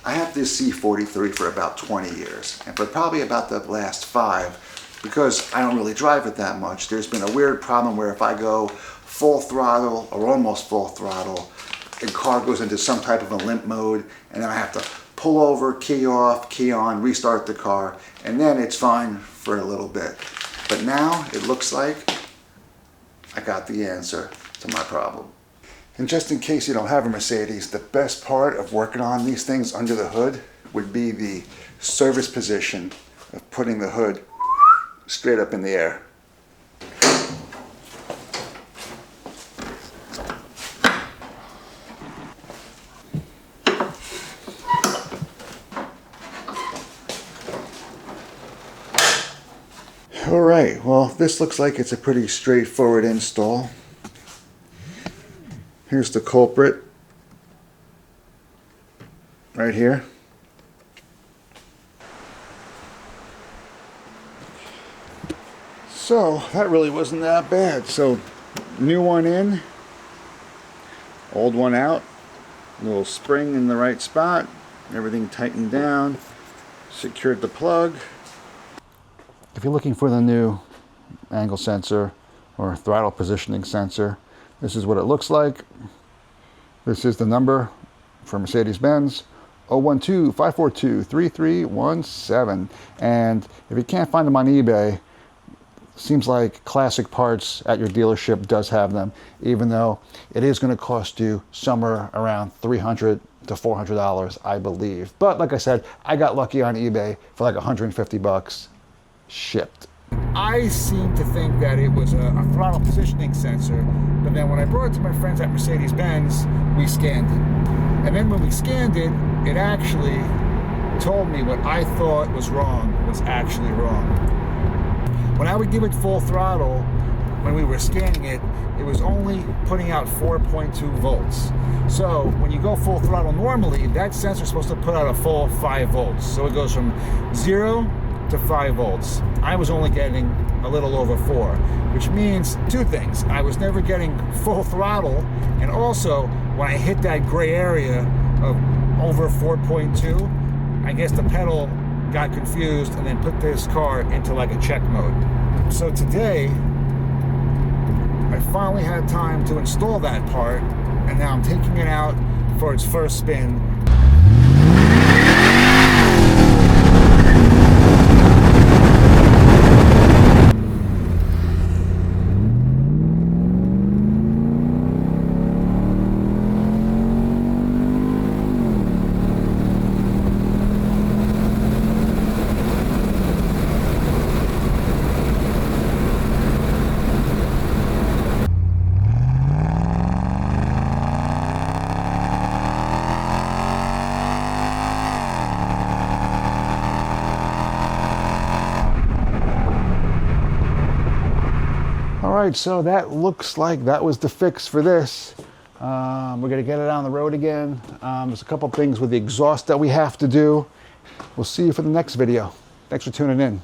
I have this C43 for about 20 years, and for probably about the last 5, because I don't really drive it that much, there's been a weird problem where if I go full throttle or almost full throttle, the car goes into some type of a limp mode, and then I have to pull over, key off, key on, restart the car, and then it's fine for a little bit. But now it looks like I got the answer to my problem. And just in case you don't have a Mercedes, the best part of working on these things under the hood would be the service position of putting the hood straight up in the air. Alright, well, this looks like it's a pretty straightforward install. Here's the culprit right here. So that really wasn't that bad. So new one in, old one out, little spring in the right spot, everything tightened down, secured the plug. If you're looking for the new angle sensor or throttle positioning sensor, this is what it looks like. This is the number for Mercedes-Benz, 012-542-3317. And if you can't find them on eBay, seems like Classic Parts at your dealership does have them, even though it is going to cost you somewhere around $300 to $400, I believe. But like I said, I got lucky on eBay for like 150 bucks, shipped. I seem to think that it was a throttle positioning sensor, but then when I brought it to my friends at Mercedes-Benz, we scanned it. And then when we scanned it, it actually told me what I thought was wrong was actually wrong. When I would give it full throttle, when we were scanning it, it was only putting out 4.2 volts. So when you go full throttle normally, that sensor is supposed to put out a full 5 volts. So it goes from 0 to 5 volts. I was only getting a little over 4, which means 2 things. I was never getting full throttle, and also when I hit that gray area of over 4.2, I guess the pedal got confused and then put this car into like a check mode. So today, I finally had time to install that part, and now I'm taking it out for its first spin. Alright, so that looks like that was the fix for this. We're going to get it on the road again. There's a couple things with the exhaust that we have to do. We'll see you for the next video. Thanks for tuning in.